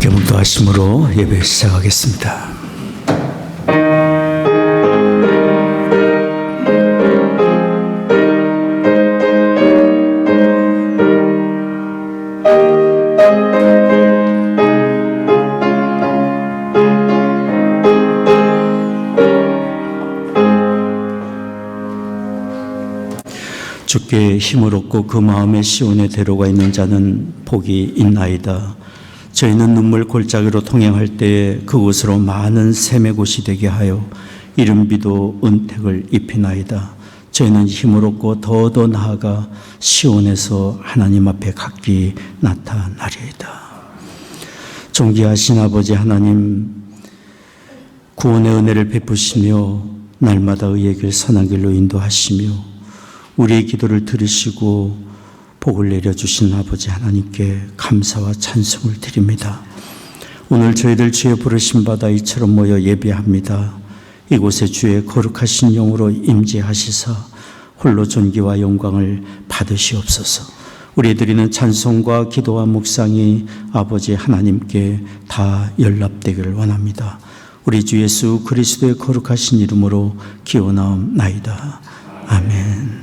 함께 묵도하심으로 예배 시작하겠습니다. 주께 힘을 얻고 그 마음에 시온에 데려가 있는 자는 복이 있나이다. 저희는 눈물 골짜기로 통행할 때에 그곳으로 많은 샘의 곳이 되게 하여 이른비도 은택을 입히나이다. 저희는 힘을 얻고 더더 나아가 시온에서 하나님 앞에 각기 나타나리이다. 존귀하신 아버지 하나님, 구원의 은혜를 베푸시며 날마다 의의 길 선한 길로 인도하시며 우리의 기도를 들으시고 복을 내려주신 아버지 하나님께 감사와 찬송을 드립니다. 오늘 저희들 주의 부르심 받아 이처럼 모여 예배합니다. 이곳에 주의 거룩하신 영으로 임재하시사 홀로 존귀와 영광을 받으시옵소서. 우리 드리는 찬송과 기도와 묵상이 아버지 하나님께 다 연락되기를 원합니다. 우리 주 예수 그리스도의 거룩하신 이름으로 기원하옵나이다. 아멘.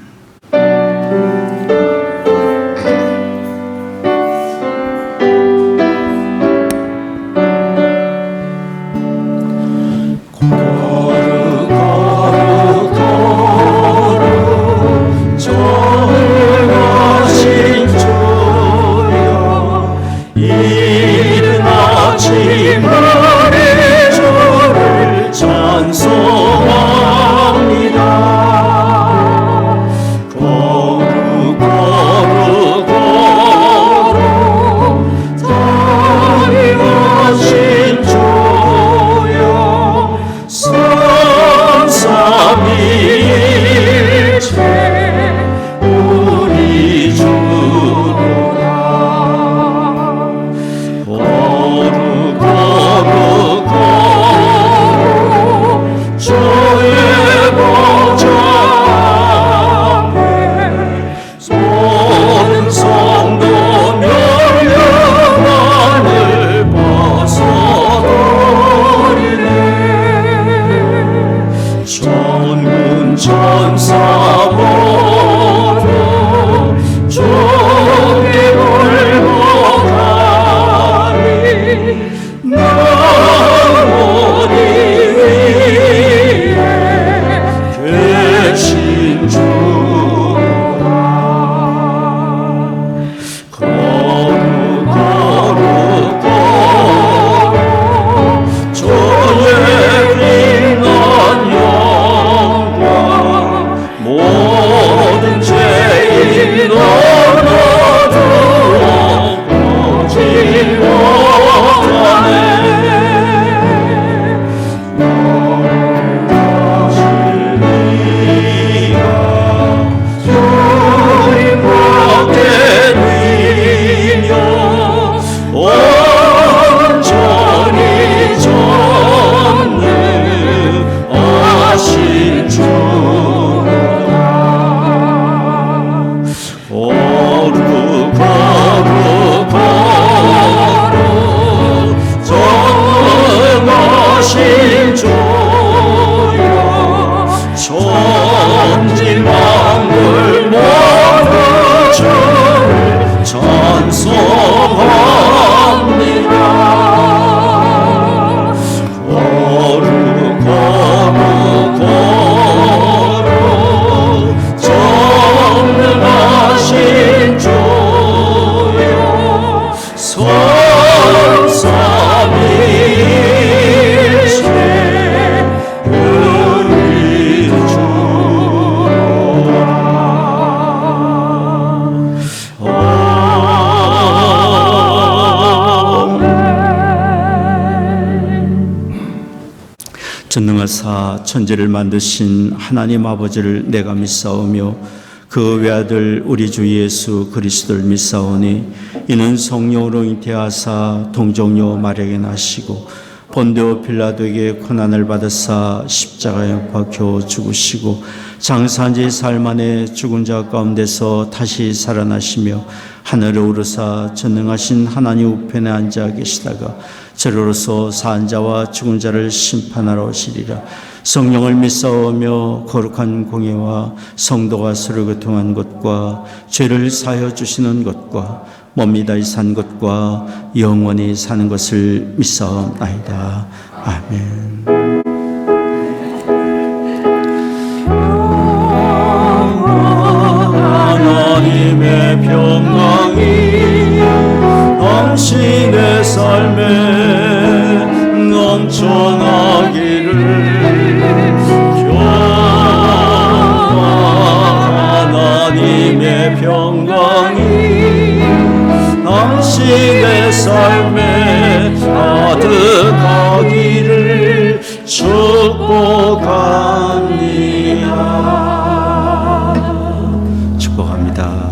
전능하사 천지를 만드신 하나님 아버지를 내가 믿사오며 그 외아들 우리 주 예수 그리스도를 믿사오니 이는 성령으로 잉태하사 동정녀 마리아에게 나시고 본디오 빌라도에게 고난을 받으사 십자가에 못 박혀 죽으시고 장사한 지 사흘 만에 죽은 자 가운데서 다시 살아나시며 하늘에 오르사 전능하신 하나님 우편에 앉아 계시다가 저로서 산 자와 죽은 자를 심판하러 오시리라. 성령을 믿사오며 거룩한 공예와 성도가 서로 교통한 것과 죄를 사하여 주시는 것과 몸이다이 산 것과 영원히 사는 것을 믿사옵나이다. 아멘. 하나님의 평강이 당신의 삶에 넘쳐나기를. 하나님의 평강이 당신의 삶에 가득하기를 축복합니다. 축복합니다.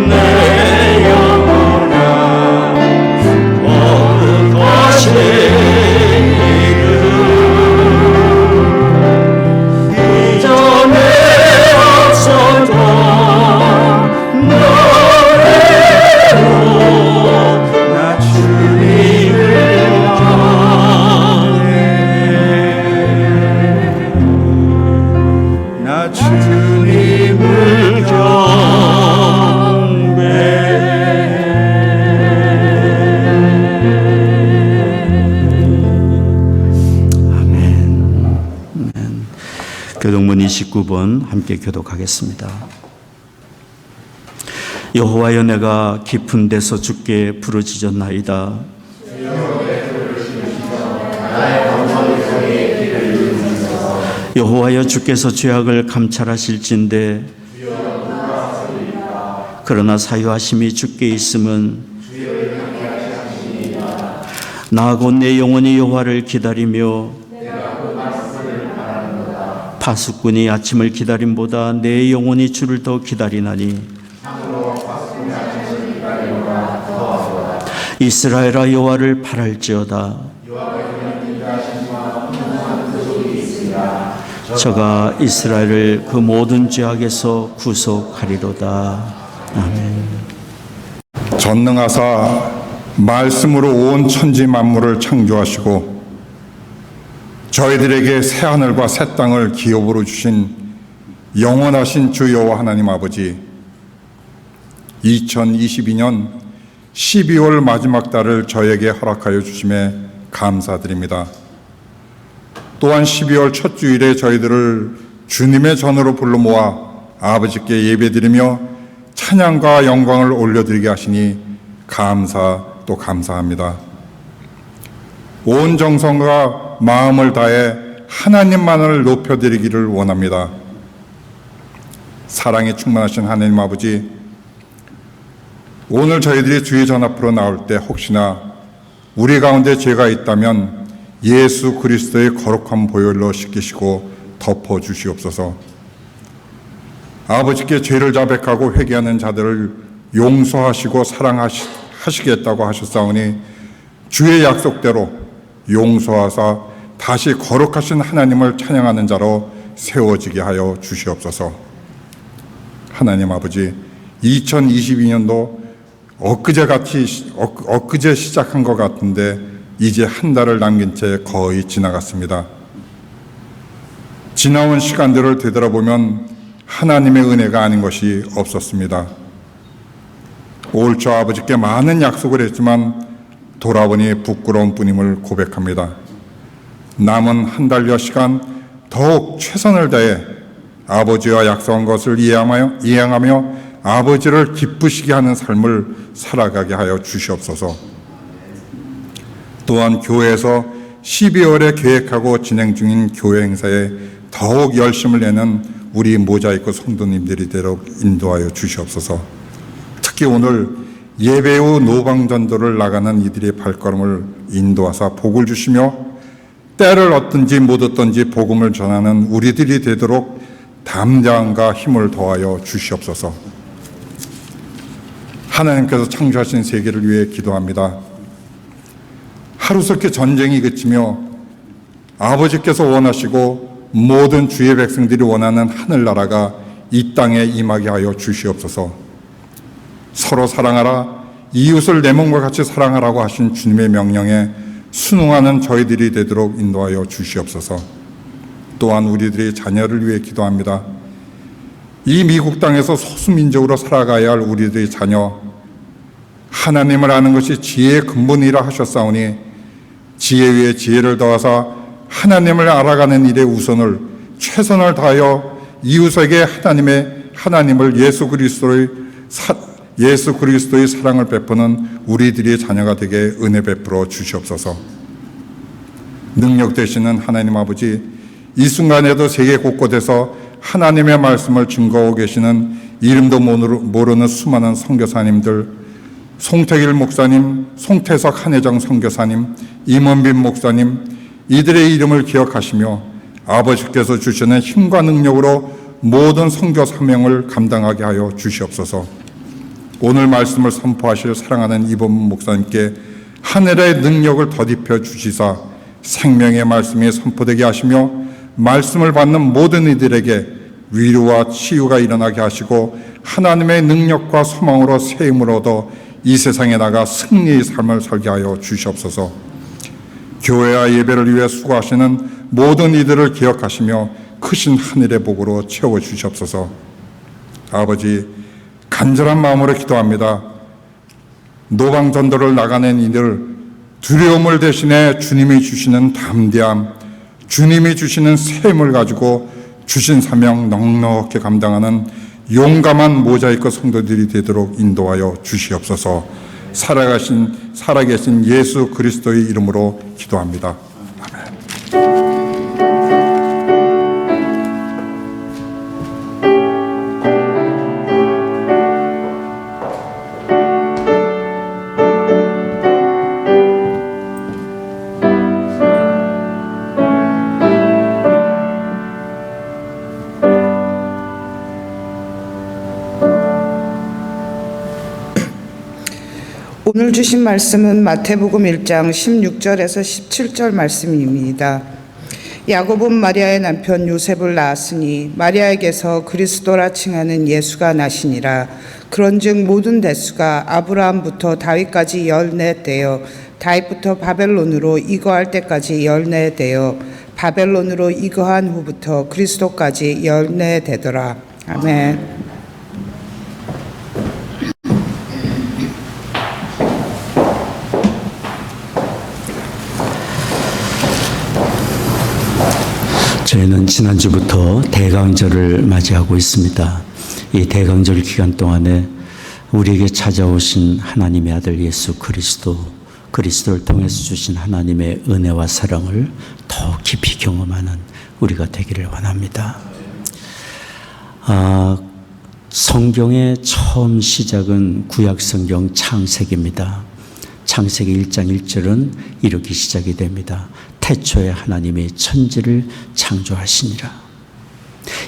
내 영혼아 거룩하시 교동문 29번 함께 교독하겠습니다. 여호와여, 내가 깊은 데서 주께 부르짖었나이다. 여호와여, 주께서 죄악을 감찰하실진대 그러나 사유하심이 주께 있음은 나 곧 내 영혼이 여호와를 기다리며 파수꾼이 아침을 기다림보다 내 영혼이 주를 더 기다리나니 이스라엘아, 여호와를 바랄지어다. 저가 이스라엘을 그 모든 죄악에서 구속하리로다. 아멘. 전능하사 말씀으로 온 천지 만물을 창조하시고 저희들에게 새 하늘과 새 땅을 기업으로 주신 영원하신 주 여호와 하나님 아버지, 2022년 12월 마지막 달을 저에게 허락하여 주심에 감사드립니다. 또한 12월 첫 주일에 저희들을 주님의 전으로 불러 모아 아버지께 예배드리며 찬양과 영광을 올려드리게 하시니 감사 또 감사합니다. 온 정성과 마음을 다해 하나님만을 높여드리기를 원합니다. 사랑에 충만하신 하나님 아버지, 오늘 저희들이 주의 전 앞으로 나올 때 혹시나 우리 가운데 죄가 있다면 예수 그리스도의 거룩한 보혈로 씻기시고 덮어주시옵소서. 아버지께 죄를 자백하고 회개하는 자들을 용서하시고 사랑하시겠다고 하셨사오니 주의 약속대로 용서하사 다시 거룩하신 하나님을 찬양하는 자로 세워지게 하여 주시옵소서. 하나님 아버지, 2022년도 엊그제 시작한 것 같은데 이제 한 달을 남긴 채 거의 지나갔습니다. 지나온 시간들을 되돌아보면 하나님의 은혜가 아닌 것이 없었습니다. 올 초 아버지께 많은 약속을 했지만 돌아보니 부끄러운 뿐임을 고백합니다. 남은 한 달여 시간 더욱 최선을 다해 아버지와 약속한 것을 이행하며 아버지를 기쁘시게 하는 삶을 살아가게 하여 주시옵소서. 또한 교회에서 12월에 계획하고 진행 중인 교회 행사에 더욱 열심을 내는 우리 모자이크 성도님들이 되도록 인도하여 주시옵소서. 특히 오늘 예배 후 노방전도를 나가는 이들의 발걸음을 인도하사 복을 주시며 때를 얻든지 못 얻든지 복음을 전하는 우리들이 되도록 담대함과 힘을 더하여 주시옵소서. 하나님께서 창조하신 세계를 위해 기도합니다. 하루속히 전쟁이 그치며 아버지께서 원하시고 모든 주의 백성들이 원하는 하늘나라가 이 땅에 임하게 하여 주시옵소서. 서로 사랑하라, 이웃을 내 몸과 같이 사랑하라고 하신 주님의 명령에 순응하는 저희들이 되도록 인도하여 주시옵소서. 또한 우리들의 자녀를 위해 기도합니다. 이 미국 땅에서 소수민족으로 살아가야 할 우리들의 자녀, 하나님을 아는 것이 지혜의 근본이라 하셨사오니 지혜 위에 지혜를 더하사 하나님을 알아가는 일에 우선을 최선을 다하여 이웃에게 하나님을 예수 그리스도의 사랑을 베푸는 우리들의 자녀가 되게 은혜 베풀어 주시옵소서. 능력 되시는 하나님 아버지, 이 순간에도 세계 곳곳에서 하나님의 말씀을 증거하고 계시는 이름도 모르는 수많은 선교사님들, 송태길 목사님, 송태석 한혜정 선교사님, 임원빈 목사님, 이들의 이름을 기억하시며 아버지께서 주시는 힘과 능력으로 모든 선교 사명을 감당하게 하여 주시옵소서. 오늘 말씀을 선포하실 사랑하는 이범문 목사님께 하늘의 능력을 더딥혀 주시사 생명의 말씀이 선포되게 하시며 말씀을 받는 모든 이들에게 위로와 치유가 일어나게 하시고 하나님의 능력과 소망으로 새 힘을 얻어 이 세상에 나가 승리의 삶을 살게 하여 주시옵소서. 교회와 예배를 위해 수고하시는 모든 이들을 기억하시며 크신 하늘의 복으로 채워주시옵소서. 아버지, 간절한 마음으로 기도합니다. 노방전도를 나가는 이들, 두려움을 대신해 주님이 주시는 담대함, 주님이 주시는 새 힘을 가지고 주신 사명 넉넉히 감당하는 용감한 모자이크 성도들이 되도록 인도하여 주시옵소서. 살아계신 예수 그리스도의 이름으로 기도합니다. 아멘. 오늘 주신 말씀은 마태복음 1장 16절에서 17절 말씀입니다. 야곱은 마리아의 남편 요셉을 낳았으니 마리아에게서 그리스도라 칭하는 예수가 나시니라. 그런즉 모든 대수가 아브라함부터 다윗까지 14대요 다윗부터 바벨론으로 이거할 때까지 14대요 바벨론으로 이거한 후부터 그리스도까지 14대더라. 아멘. 저희는 지난주부터 대강절을 맞이하고 있습니다. 이 대강절 기간 동안에 우리에게 찾아오신 하나님의 아들 예수 그리스도를 통해서 주신 하나님의 은혜와 사랑을 더 깊이 경험하는 우리가 되기를 원합니다. 성경의 처음 시작은 구약성경 창세기입니다. 창세기 1장 1절은 이렇게 시작이 됩니다. 태초에 하나님이 천지를 창조하시니라.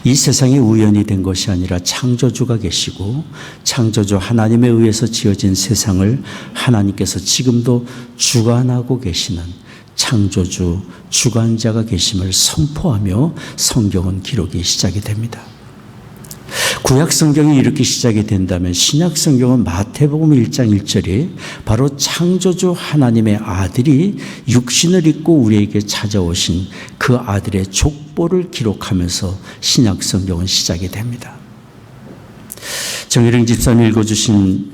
이 세상이 우연히 된 것이 아니라 창조주가 계시고 창조주 하나님에 의해서 지어진 세상을 하나님께서 지금도 주관하고 계시는 창조주 주관자가 계심을 선포하며 성경은 기록이 시작이 됩니다. 구약 성경이 이렇게 시작이 된다면 신약 성경은 마태복음 1장 1절이 바로 창조주 하나님의 아들이 육신을 입고 우리에게 찾아오신 그 아들의 족보를 기록하면서 신약 성경은 시작이 됩니다. 정일영 집사님 읽어주신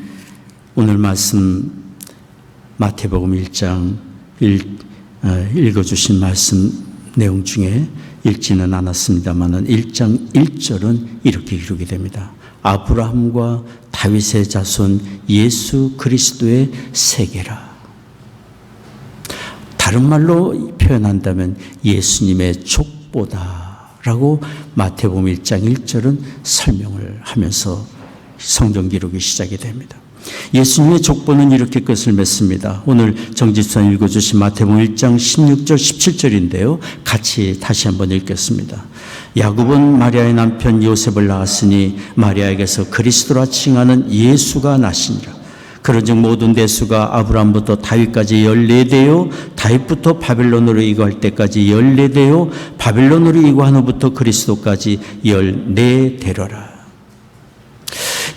오늘 말씀 마태복음 1장 읽어주신 말씀 내용 중에 읽지는 않았습니다만 1장 1절은 이렇게 기록이 됩니다. 아브라함과 다윗의 자손 예수 그리스도의 세계라. 다른 말로 표현한다면 예수님의 족보다라고 마태복음 1장 1절은 설명을 하면서 성경 기록이 시작이 됩니다. 예수님의 족보는 이렇게 끝을 맺습니다. 오늘 정집사님 읽어주신 마태복음 1장 16절 17절인데요. 같이 다시 한번 읽겠습니다. 야곱은 마리아의 남편 요셉을 낳았으니 마리아에게서 그리스도라 칭하는 예수가 나시니라. 그런즉 모든 대수가 아브라함부터 다윗까지 14대요 다윗부터 바벨론으로 이거할 때까지 14대요 바벨론으로 이거한 후부터 그리스도까지 14대로라.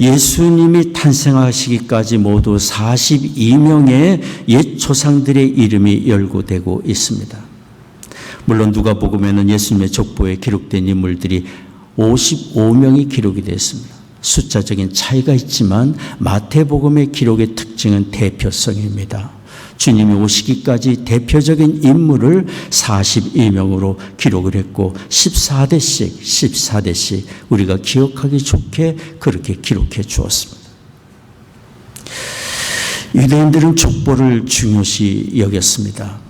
예수님이 탄생하시기까지 모두 42명의 옛 조상들의 이름이 열거되고 있습니다. 물론 누가복음에는 예수님의 족보에 기록된 인물들이 55명이 기록이 되어 있습니다. 숫자적인 차이가 있지만 마태복음의 기록의 특징은 대표성입니다. 주님이 오시기까지 대표적인 인물을 42명으로 기록을 했고 14대씩 우리가 기억하기 좋게 그렇게 기록해 주었습니다. 유대인들은 족보를 중요시 여겼습니다.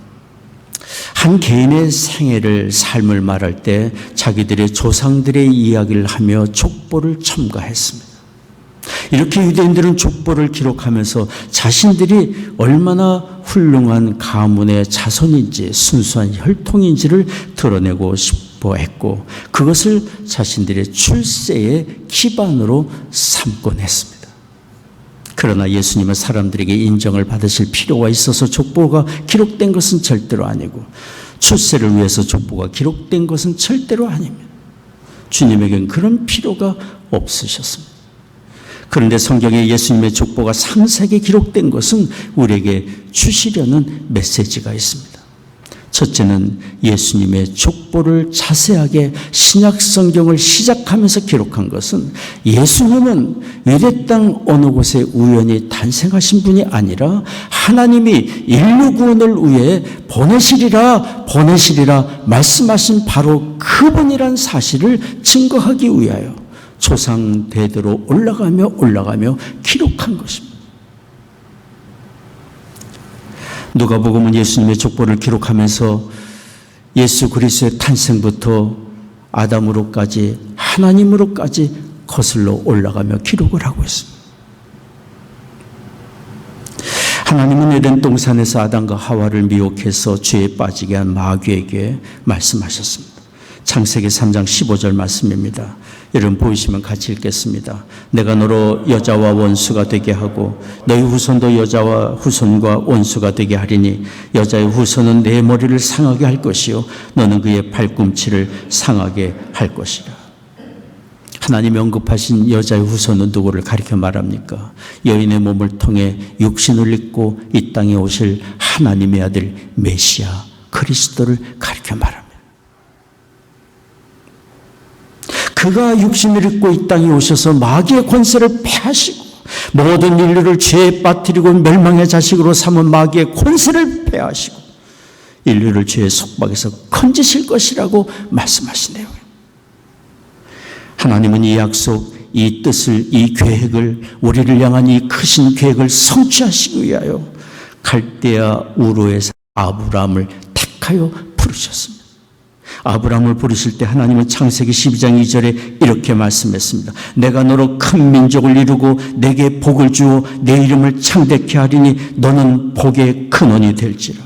한 개인의 생애를 삶을 말할 때 자기들의 조상들의 이야기를 하며 족보를 첨가했습니다. 이렇게 유대인들은 족보를 기록하면서 자신들이 얼마나 훌륭한 가문의 자손인지 순수한 혈통인지를 드러내고 싶어 했고 그것을 자신들의 출세의 기반으로 삼곤 했습니다. 그러나 예수님은 사람들에게 인정을 받으실 필요가 있어서 족보가 기록된 것은 절대로 아니고 출세를 위해서 족보가 기록된 것은 절대로 아닙니다. 주님에겐 그런 필요가 없으셨습니다. 그런데 성경에 예수님의 족보가 상세하게 기록된 것은 우리에게 주시려는 메시지가 있습니다. 첫째는 예수님의 족보를 자세하게 신약 성경을 시작하면서 기록한 것은 예수님은 유대 땅 어느 곳에 우연히 탄생하신 분이 아니라 하나님이 인류 구원을 위해 보내시리라 말씀하신 바로 그분이란 사실을 증거하기 위하여 조상 대대로 올라가며 기록한 것입니다. 누가복음은 예수님의 족보를 기록하면서 예수 그리스도의 탄생부터 아담으로까지 하나님으로까지 거슬러 올라가며 기록을 하고 있습니다. 하나님은 에덴 동산에서 아담과 하와를 미혹해서 죄에 빠지게 한 마귀에게 말씀하셨습니다. 창세기 3장 15절 말씀입니다. 여러분 보이시면 같이 읽겠습니다. 내가 너로 여자와 원수가 되게 하고 너희 후손도 여자와 후손과 원수가 되게 하리니 여자의 후손은 내 머리를 상하게 할 것이요 너는 그의 발꿈치를 상하게 할 것이라. 하나님이 언급하신 여자의 후손은 누구를 가리켜 말합니까? 여인의 몸을 통해 육신을 입고 이 땅에 오실 하나님의 아들 메시아 그리스도를 가리켜 말합니다. 그가 육신을 입고 이 땅에 오셔서 마귀의 권세를 패하시고 모든 인류를 죄에 빠뜨리고 멸망의 자식으로 삼은 마귀의 권세를 패하시고 인류를 죄의 속박에서 건지실 것이라고 말씀하신 내용이에요. 하나님은 이 약속, 이 뜻을, 이 계획을, 우리를 향한 이 크신 계획을 성취하시기 위하여 갈대아 우르에서 아브라함을 택하여 부르셨습니다. 아브라함을 부르실 때 하나님은 창세기 12장 2절에 이렇게 말씀했습니다. 내가 너로 큰 민족을 이루고 내게 복을 주어 내 이름을 창대케 하리니 너는 복의 근원이 될지라.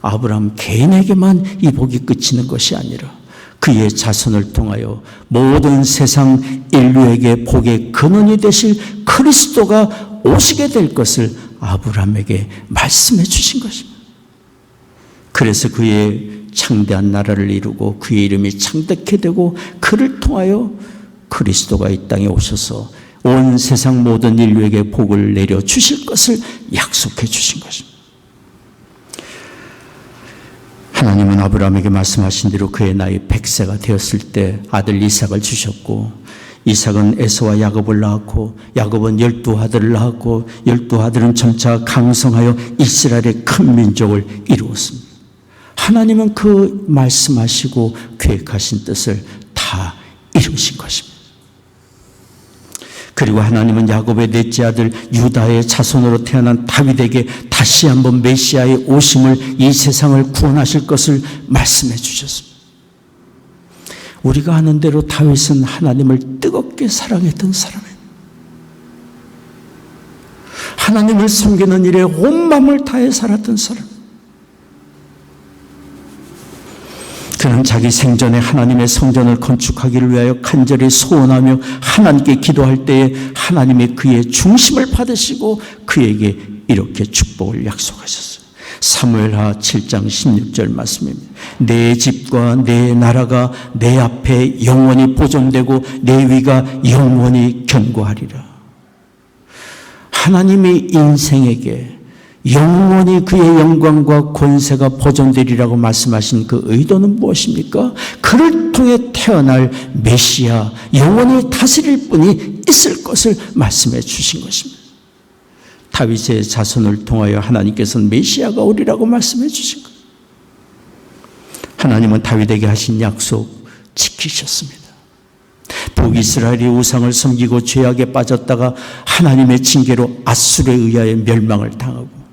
아브라함 개인에게만 이 복이 그치는 것이 아니라 그의 자손을 통하여 모든 세상 인류에게 복의 근원이 되실 그리스도가 오시게 될 것을 아브라함에게 말씀해 주신 것입니다. 그래서 그의 창대한 나라를 이루고 그의 이름이 창대케 되고 그를 통하여 그리스도가 이 땅에 오셔서 온 세상 모든 인류에게 복을 내려 주실 것을 약속해 주신 것입니다. 하나님은 아브라함에게 말씀하신 대로 그의 나이 100세가 되었을 때 아들 이삭을 주셨고 이삭은 에서와 야곱을 낳았고 야곱은 12아들을 낳았고 12아들은 점차 강성하여 이스라엘의 큰 민족을 이루었습니다. 하나님은 그 말씀하시고 계획하신 뜻을 다 이루신 것입니다. 그리고 하나님은 야곱의 넷째 아들 유다의 자손으로 태어난 다윗에게 다시 한번 메시아의 오심을 이 세상을 구원하실 것을 말씀해 주셨습니다. 우리가 아는 대로 다윗은 하나님을 뜨겁게 사랑했던 사람이에요. 하나님을 섬기는 일에 온 마음을 다해 살았던 사람. 그는 자기 생전에 하나님의 성전을 건축하기를 위하여 간절히 소원하며 하나님께 기도할 때에 하나님이 그의 중심을 받으시고 그에게 이렇게 축복을 약속하셨어요. 사무엘하 7장 16절 말씀입니다. 내 집과 내 나라가 내 앞에 영원히 보존되고 내 위가 영원히 견고하리라. 하나님이 인생에게 영원히 그의 영광과 권세가 보존되리라고 말씀하신 그 의도는 무엇입니까? 그를 통해 태어날 메시아, 영원히 다스릴 분이 있을 것을 말씀해 주신 것입니다. 다윗의 자손을 통하여 하나님께서는 메시아가 오리라고 말씀해 주신 것. 하나님은 다윗에게 하신 약속 지키셨습니다. 북이스라엘이 우상을 섬기고 죄악에 빠졌다가 하나님의 징계로 아수르에 의하여 멸망을 당하고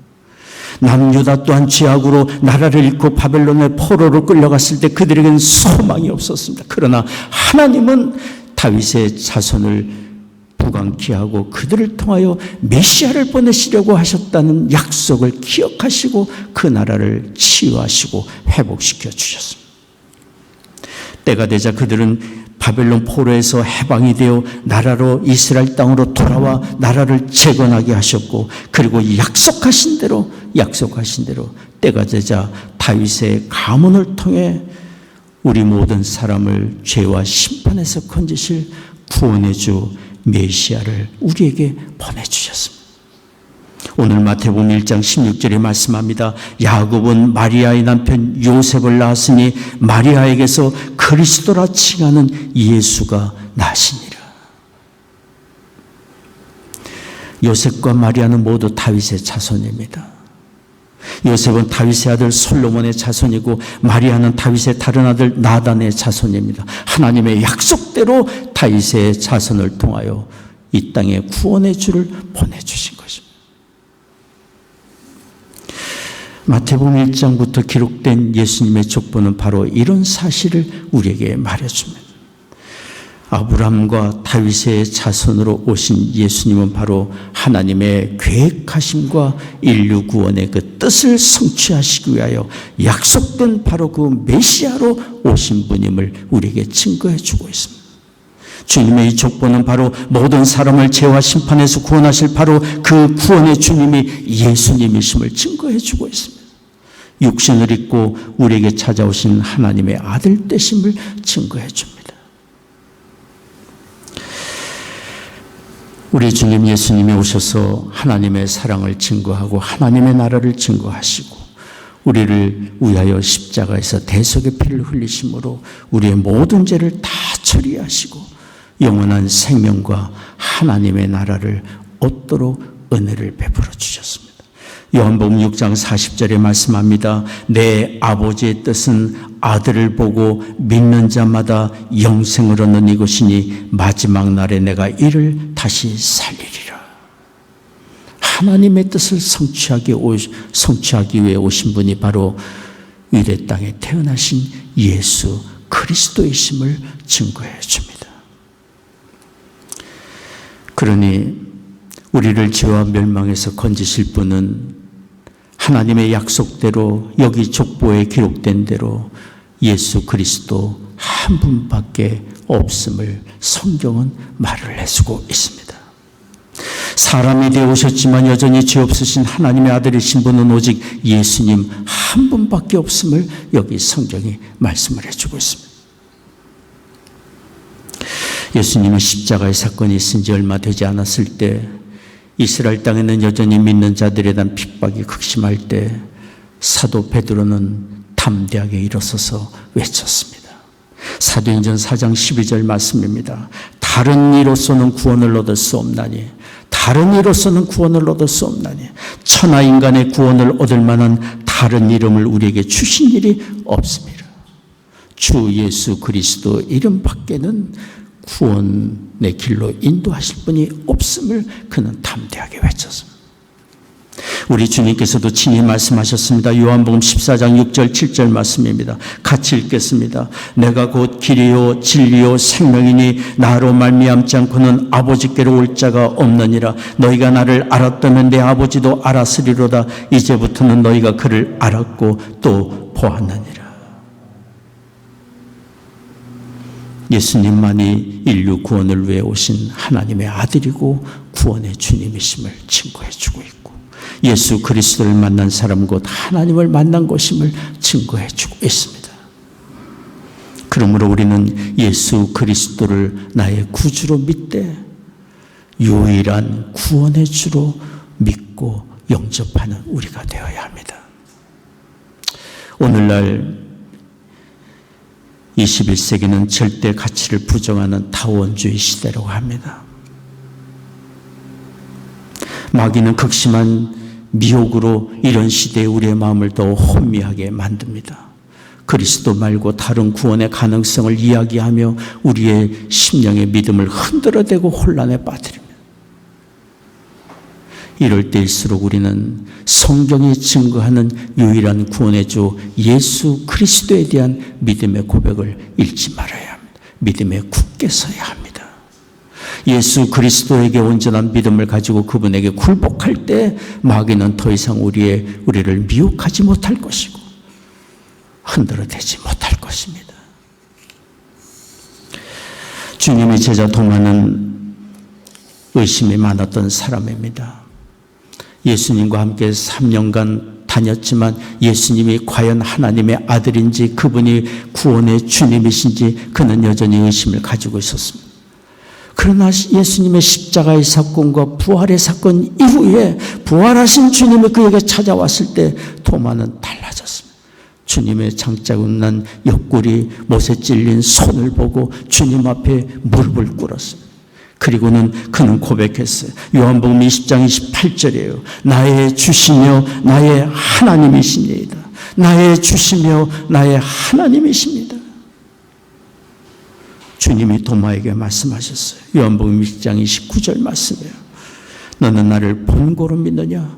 남유다 또한 죄악으로 나라를 잃고 바벨론의 포로로 끌려갔을 때 그들에게는 소망이 없었습니다. 그러나 하나님은 다윗의 자손을 부강케 하고 그들을 통하여 메시아를 보내시려고 하셨다는 약속을 기억하시고 그 나라를 치유하시고 회복시켜 주셨습니다. 때가 되자 그들은 바벨론 포로에서 해방이 되어 나라로 이스라엘 땅으로 돌아와 나라를 재건하게 하셨고 그리고 약속하신 대로 때가 되자 다윗의 가문을 통해 우리 모든 사람을 죄와 심판에서 건지실 구원의 주 메시아를 우리에게 보내주셨습니다. 오늘 마태복음 1장 16절에 말씀합니다. 야곱은 마리아의 남편 요셉을 낳았으니 마리아에게서 그리스도라 칭하는 예수가 나시니라. 요셉과 마리아는 모두 다윗의 자손입니다. 요셉은 다윗의 아들 솔로몬의 자손이고 마리아는 다윗의 다른 아들 나단의 자손입니다. 하나님의 약속대로 다윗의 자손을 통하여 이 땅에 구원의 주를 보내주신 것입니다. 마태복음 1장부터 기록된 예수님의 족보는 바로 이런 사실을 우리에게 말해줍니다. 아브라함과 다윗의 자손으로 오신 예수님은 바로 하나님의 계획하심과 인류 구원의 그 뜻을 성취하시기 위하여 약속된 바로 그 메시아로 오신 분임을 우리에게 증거해 주고 있습니다. 주님의 이 족보는 바로 모든 사람을 죄와 심판에서 구원하실 바로 그 구원의 주님이 예수님이심을 증거해 주고 있습니다. 육신을 입고 우리에게 찾아오신 하나님의 아들 되심을 증거해 줍니다. 우리 주님 예수님이 오셔서 하나님의 사랑을 증거하고 하나님의 나라를 증거하시고 우리를 위하여 십자가에서 대속의 피를 흘리심으로 우리의 모든 죄를 다 처리하시고 영원한 생명과 하나님의 나라를 얻도록 은혜를 베풀어 주셨습니다. 요한복음 6장 40절에 말씀합니다. 내 아버지의 뜻은 아들을 보고 믿는 자마다 영생을 얻는 이것이니 마지막 날에 내가 이를 다시 살리리라. 하나님의 뜻을 성취하기 위해 오신 분이 바로 유대 땅에 태어나신 예수 그리스도이심을 증거해 줍니다. 그러니 우리를 죄와 멸망에서 건지실 분은 하나님의 약속대로 여기 족보에 기록된 대로 예수 그리스도 한 분밖에 없음을 성경은 말을 해주고 있습니다. 사람이 되어 오셨지만 여전히 죄 없으신 하나님의 아들이신 분은 오직 예수님 한 분밖에 없음을 여기 성경이 말씀을 해주고 있습니다. 예수님은 십자가의 사건이 있은 지 얼마 되지 않았을 때 이스라엘 땅에는 여전히 믿는 자들에 대한 핍박이 극심할 때 사도 베드로는 담대하게 일어서서 외쳤습니다. 사도행전 4장 12절 말씀입니다. 다른 이로서는 구원을 얻을 수 없나니 다른 이로서는 구원을 얻을 수 없나니 천하 인간의 구원을 얻을 만한 다른 이름을 우리에게 주신 일이 없습니다. 주 예수 그리스도 이름 밖에는 구원의 길로 인도하실 분이 없음을 그는 담대하게 외쳤습니다. 우리 주님께서도 친히 말씀하셨습니다. 요한복음 14장 6절 7절 말씀입니다. 같이 읽겠습니다. 내가 곧 길이요 진리요 생명이니 나로 말미암지 않고는 아버지께로 올 자가 없느니라. 너희가 나를 알았다면 내 아버지도 알았으리로다. 이제부터는 너희가 그를 알았고 또 보았느니라. 예수님만이 인류 구원을 위해 오신 하나님의 아들이고 구원의 주님이심을 증거해 주고 있고 예수 그리스도를 만난 사람 곧 하나님을 만난 것임을 증거해 주고 있습니다. 그러므로 우리는 예수 그리스도를 나의 구주로 믿되 유일한 구원의 주로 믿고 영접하는 우리가 되어야 합니다. 오늘날 21세기는 절대 가치를 부정하는 타원주의 시대라고 합니다. 마귀는 극심한 미혹으로 이런 시대에 우리의 마음을 더 혼미하게 만듭니다. 그리스도 말고 다른 구원의 가능성을 이야기하며 우리의 심령의 믿음을 흔들어대고 혼란에 빠뜨립니다. 이럴 때일수록 우리는 성경이 증거하는 유일한 구원의 주 예수 그리스도에 대한 믿음의 고백을 잃지 말아야 합니다. 믿음에 굳게 서야 합니다. 예수 그리스도에게 온전한 믿음을 가지고 그분에게 굴복할 때 마귀는 더 이상 우리를 미혹하지 못할 것이고 흔들어대지 못할 것입니다. 주님의 제자 도마는 의심이 많았던 사람입니다. 예수님과 함께 3년간 다녔지만 예수님이 과연 하나님의 아들인지 그분이 구원의 주님이신지 그는 여전히 의심을 가지고 있었습니다. 그러나 예수님의 십자가의 사건과 부활의 사건 이후에 부활하신 주님이 그에게 찾아왔을 때 토마는 달라졌습니다. 주님의 장자국 난 옆구리 못에 찔린 손을 보고 주님 앞에 무릎을 꿇었습니다. 그리고는 그는 고백했어요. 요한복음 20장 28절이에요. 나의 주시며 나의 하나님이십니다. 나의 주시며 나의 하나님이십니다. 주님이 도마에게 말씀하셨어요. 요한복음 20장 29절 말씀이에요. 너는 나를 본고로 믿느냐?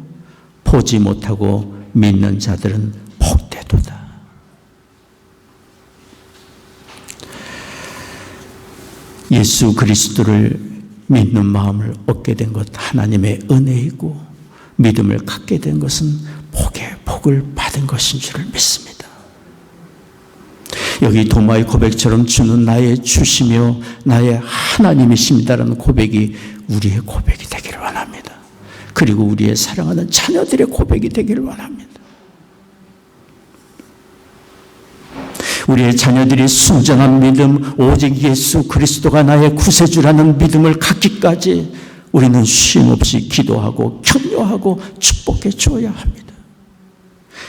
보지 못하고 믿는 자들은 복되도다. 예수 그리스도를 믿는 마음을 얻게 된 것 하나님의 은혜이고 믿음을 갖게 된 것은 복을 받은 것인 줄을 믿습니다. 여기 도마의 고백처럼 주는 나의 주시며 나의 하나님이십니다라는 고백이 우리의 고백이 되기를 원합니다. 그리고 우리의 사랑하는 자녀들의 고백이 되기를 원합니다. 우리의 자녀들이 순전한 믿음, 오직 예수 그리스도가 나의 구세주라는 믿음을 갖기까지 우리는 쉼없이 기도하고 격려하고 축복해 줘야 합니다.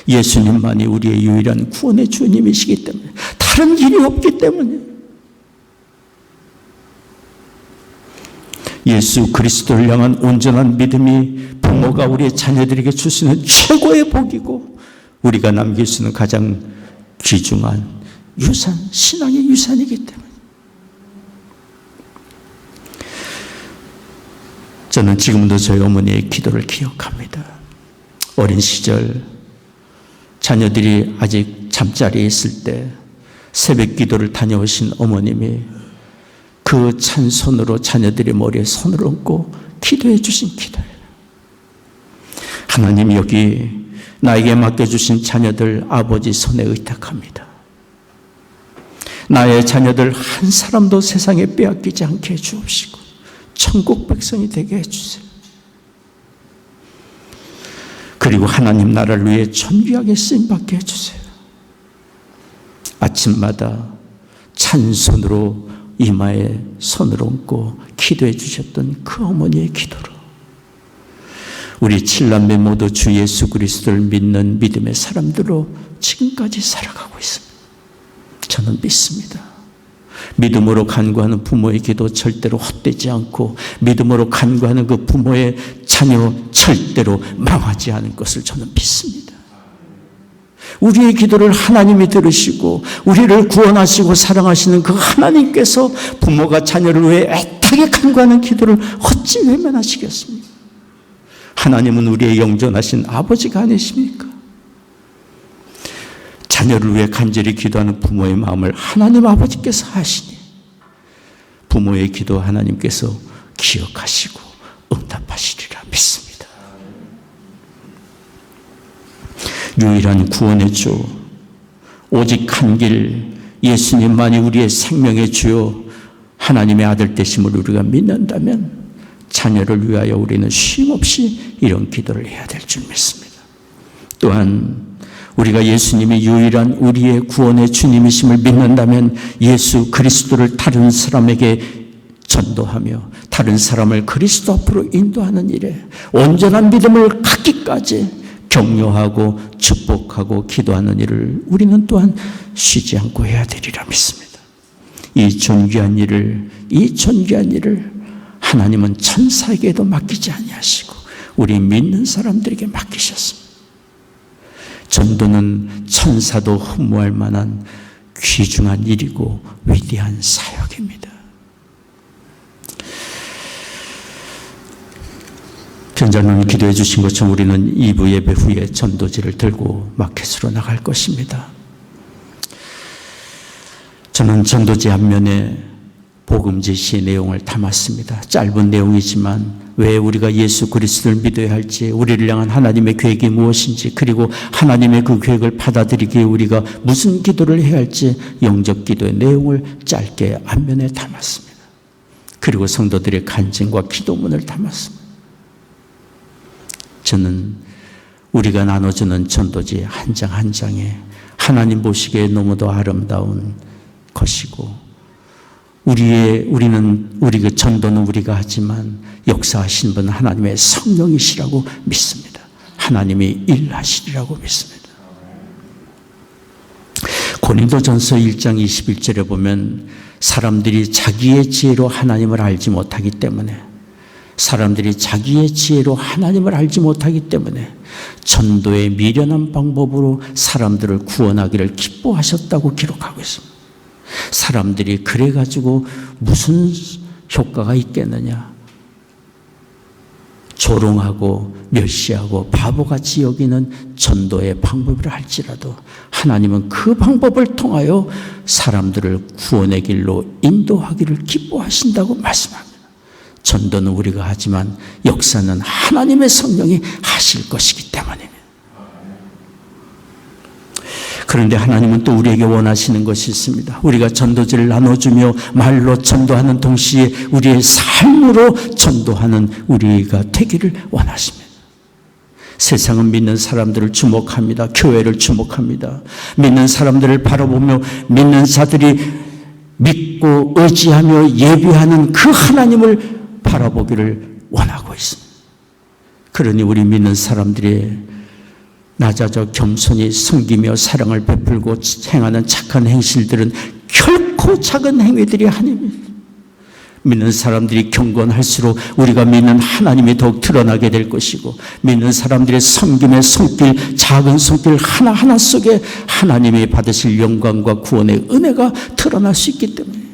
예수님만이 우리의 유일한 구원의 주님이시기 때문에, 다른 길이 없기 때문에 예수 그리스도를 향한 온전한 믿음이 부모가 우리의 자녀들에게 줄 수 있는 최고의 복이고 우리가 남길 수 있는 가장 귀중한 유산, 신앙의 유산이기 때문에 저는 지금도 저희 어머니의 기도를 기억합니다. 어린 시절 자녀들이 아직 잠자리에 있을 때 새벽 기도를 다녀오신 어머님이 그 찬손으로 자녀들의 머리에 손을 얹고 기도해 주신 기도예요. 하나님, 여기 나에게 맡겨주신 자녀들 아버지 손에 의탁합니다. 나의 자녀들 한 사람도 세상에 빼앗기지 않게 해주옵시고 천국 백성이 되게 해주세요. 그리고 하나님 나라를 위해 존귀하게 쓰임받게 해주세요. 아침마다 찬손으로 이마에 손을 얹고 기도해 주셨던 그 어머니의 기도로 우리 7남매 모두 주 예수 그리스도를 믿는 믿음의 사람들로 지금까지 살아가고 있습니다. 저는 믿습니다. 믿음으로 간구하는 부모의 기도 절대로 헛되지 않고 믿음으로 간구하는 그 부모의 자녀 절대로 망하지 않을 것을 저는 믿습니다. 우리의 기도를 하나님이 들으시고 우리를 구원하시고 사랑하시는 그 하나님께서 부모가 자녀를 위해 애타게 간구하는 기도를 어찌 외면하시겠습니까? 하나님은 우리의 영존하신 아버지가 아니십니까? 자녀를 위해 간절히 기도하는 부모의 마음을 하나님 아버지께서 하시니 부모의 기도 하나님께서 기억하시고 응답하시리라 믿습니다. 유일한 구원의 주, 오직 한 길 예수님만이 우리의 생명의 주요 하나님의 아들 되심을 우리가 믿는다면 자녀를 위하여 우리는 쉼없이 이런 기도를 해야 될 줄 믿습니다. 또한 우리가 예수님이 유일한 우리의 구원의 주님이심을 믿는다면 예수 그리스도를 다른 사람에게 전도하며 다른 사람을 그리스도 앞으로 인도하는 일에 온전한 믿음을 갖기까지 격려하고 축복하고 기도하는 일을 우리는 또한 쉬지 않고 해야 되리라 믿습니다. 이 존귀한 일을 하나님은 천사에게도 맡기지 아니하시고 우리 믿는 사람들에게 맡기셨습니다. 전도는 천사도 흠모할 만한 귀중한 일이고 위대한 사역입니다. 변자님이 기도해 주신 것처럼 우리는 2부 예배 후에 전도지를 들고 마켓으로 나갈 것입니다. 저는 전도지 앞면에 복음 제시의 내용을 담았습니다. 짧은 내용이지만 왜 우리가 예수 그리스도를 믿어야 할지, 우리를 향한 하나님의 계획이 무엇인지, 그리고 하나님의 그 계획을 받아들이기에 우리가 무슨 기도를 해야 할지 영접 기도의 내용을 짧게 앞면에 담았습니다. 그리고 성도들의 간증과 기도문을 담았습니다. 저는 우리가 나눠주는 전도지 한 장 한 장에 하나님 보시기에 너무도 아름다운 것이고 우리 그 전도는 우리가 하지만 역사하신 분은 하나님의 성령이시라고 믿습니다. 하나님이 일하시리라고 믿습니다. 고린도전서 1장 21절에 보면 사람들이 자기의 지혜로 하나님을 알지 못하기 때문에 전도의 미련한 방법으로 사람들을 구원하기를 기뻐하셨다고 기록하고 있습니다. 사람들이 그래가지고 무슨 효과가 있겠느냐? 조롱하고 멸시하고 바보같이 여기는 전도의 방법이라 할지라도 하나님은 그 방법을 통하여 사람들을 구원의 길로 인도하기를 기뻐하신다고 말씀합니다. 전도는 우리가 하지만 역사는 하나님의 성령이 하실 것이기 때문입니다. 그런데 하나님은 또 우리에게 원하시는 것이 있습니다. 우리가 전도지를 나눠주며 말로 전도하는 동시에 우리의 삶으로 전도하는 우리가 되기를 원하십니다. 세상은 믿는 사람들을 주목합니다. 교회를 주목합니다. 믿는 사람들을 바라보며 믿는 자들이 믿고 의지하며 예비하는 그 하나님을 바라보기를 원하고 있습니다. 그러니 우리 믿는 사람들이 낮아져 겸손히 섬기며 사랑을 베풀고 행하는 착한 행실들은 결코 작은 행위들이 아닙니다. 믿는 사람들이 경건할수록 우리가 믿는 하나님이 더욱 드러나게 될 것이고, 믿는 사람들의 섬김의 손길, 작은 손길 하나하나 속에 하나님이 받으실 영광과 구원의 은혜가 드러날 수 있기 때문에,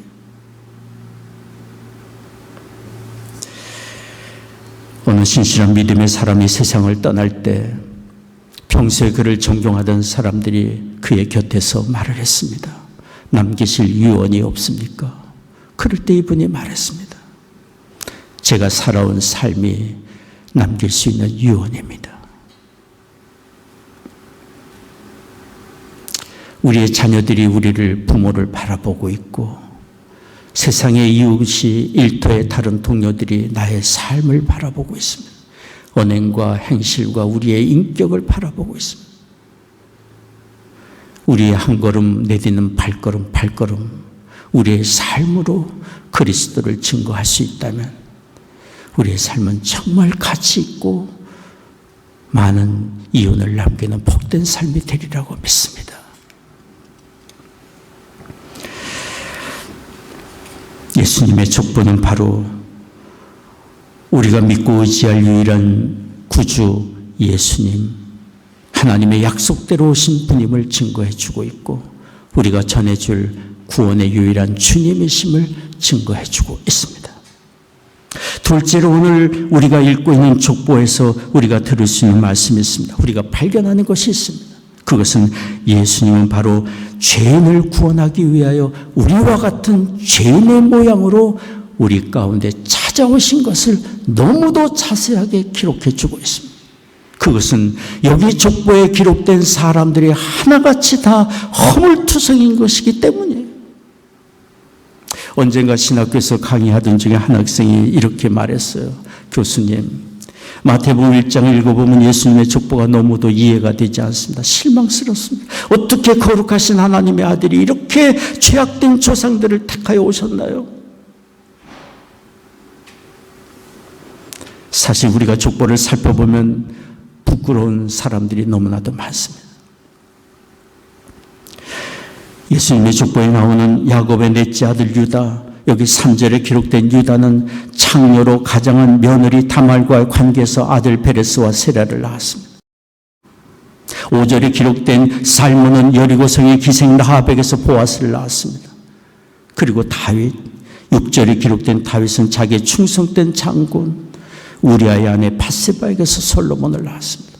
어느 신실한 믿음의 사람이 세상을 떠날 때 평소에 그를 존경하던 사람들이 그의 곁에서 말을 했습니다. 남기실 유언이 없습니까? 그럴 때 이분이 말했습니다. 제가 살아온 삶이 남길 수 있는 유언입니다. 우리의 자녀들이 우리를, 부모를 바라보고 있고, 세상의 이웃이, 일터의 다른 동료들이 나의 삶을 바라보고 있습니다. 언행과 행실과 우리의 인격을 바라보고 있습니다. 우리의 한 걸음 내딛는 발걸음, 우리의 삶으로 그리스도를 증거할 수 있다면 우리의 삶은 정말 가치 있고 많은 이윤을 남기는 복된 삶이 되리라고 믿습니다. 예수님의 족보는 바로 우리가 믿고 의지할 유일한 구주 예수님, 하나님의 약속대로 오신 분임을 증거해 주고 있고, 우리가 전해줄 구원의 유일한 주님이심을 증거해 주고 있습니다. 둘째로 오늘 우리가 읽고 있는 족보에서 우리가 들을 수 있는 말씀이 있습니다. 우리가 발견하는 것이 있습니다. 그것은 예수님은 바로 죄인을 구원하기 위하여 우리와 같은 죄인의 모양으로 우리 가운데 찾아오신 것을 너무도 자세하게 기록해 주고 있습니다. 그것은 여기 족보에 기록된 사람들이 하나같이 다 허물투성인 것이기 때문이에요. 언젠가 신학교에서 강의하던 중에 한 학생이 이렇게 말했어요. 교수님, 마태복음 1장을 읽어보면 예수님의 족보가 너무도 이해가 되지 않습니다. 실망스럽습니다. 어떻게 거룩하신 하나님의 아들이 이렇게 죄악된 조상들을 택하여 오셨나요? 사실 우리가 족보를 살펴보면 부끄러운 사람들이 너무나도 많습니다. 예수님의 족보에 나오는 야곱의 넷째 아들 유다, 여기 3절에 기록된 유다는 창녀로 가장한 며느리 다말과의 관계에서 아들 베레스와 세라를 낳았습니다. 5절에 기록된 살몬은 여리고성의 기생 라합에게서 보아스를 낳았습니다. 그리고 다윗, 6절에 기록된 다윗은 자기의 충성된 장군 우리아의 아내 밧세바에게서 솔로몬을 낳았습니다.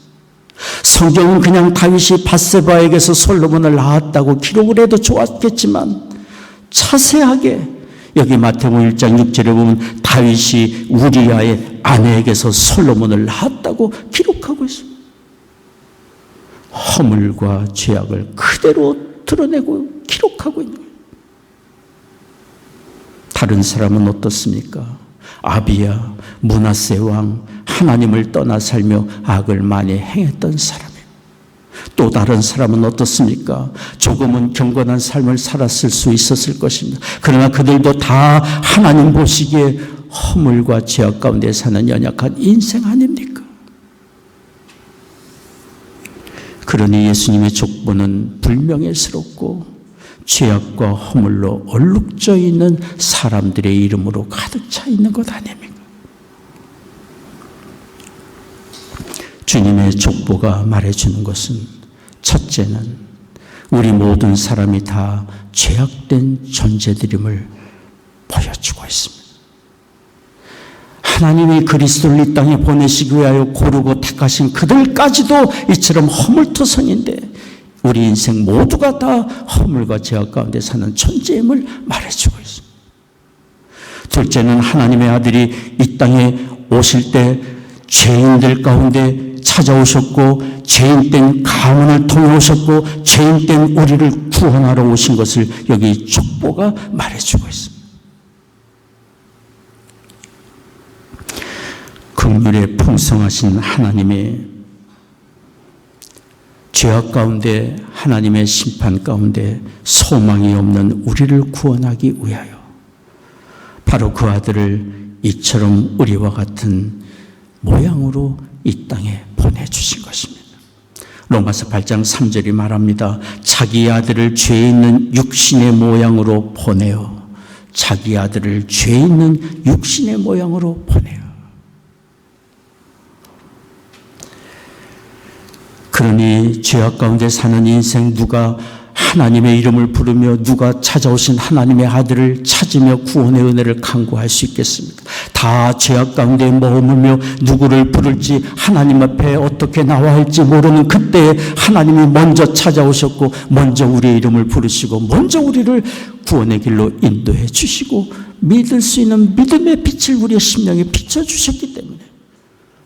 성경은 그냥 다윗이 밧세바에게서 솔로몬을 낳았다고 기록을 해도 좋았겠지만, 자세하게 여기 마태복음 1장 6절에 보면 다윗이 우리아의 아내에게서 솔로몬을 낳았다고 기록하고 있습니다. 허물과 죄악을 그대로 드러내고 기록하고 있는 거예요. 다른 사람은 어떻습니까? 아비야, 므낫세 왕, 하나님을 떠나 살며 악을 많이 행했던 사람이에요. 또 다른 사람은 어떻습니까? 조금은 경건한 삶을 살았을 수 있었을 것입니다. 그러나 그들도 다 하나님 보시기에 허물과 죄악 가운데 사는 연약한 인생 아닙니까? 그러니 예수님의 족보는 불명예스럽고 죄악과 허물로 얼룩져 있는 사람들의 이름으로 가득 차 있는 것 아닙니까? 주님의 족보가 말해주는 것은 첫째는 우리 모든 사람이 다 죄악된 존재들임을 보여주고 있습니다. 하나님이 그리스도를 이 땅에 보내시기 위하여 고르고 택하신 그들까지도 이처럼 허물투성인데 우리 인생 모두가 다 허물과 죄악 가운데 사는 존재임을 말해주고 있습니다. 둘째는 하나님의 아들이 이 땅에 오실 때 죄인들 가운데 찾아오셨고 죄인된 가문을 통해 오셨고 죄인된 우리를 구원하러 오신 것을 여기 족보가 말해주고 있습니다. 긍휼에 풍성하신 하나님의 죄악 가운데 하나님의 심판 가운데 소망이 없는 우리를 구원하기 위하여 바로 그 아들을 이처럼 우리와 같은 모양으로 이 땅에 보내주신 것입니다. 로마서 8장 3절이 말합니다. 자기 아들을 죄 있는 육신의 모양으로 보내어 자기 아들을 죄 있는 육신의 모양으로 보내어 그러니 죄악 가운데 사는 인생 누가 하나님의 이름을 부르며 누가 찾아오신 하나님의 아들을 찾으며 구원의 은혜를 간구할 수 있겠습니까? 다 죄악 가운데 머무르며 누구를 부를지 하나님 앞에 어떻게 나와야 할지 모르는 그때에 하나님이 먼저 찾아오셨고 먼저 우리의 이름을 부르시고 먼저 우리를 구원의 길로 인도해 주시고 믿을 수 있는 믿음의 빛을 우리의 심령에 비춰주셨기 때문에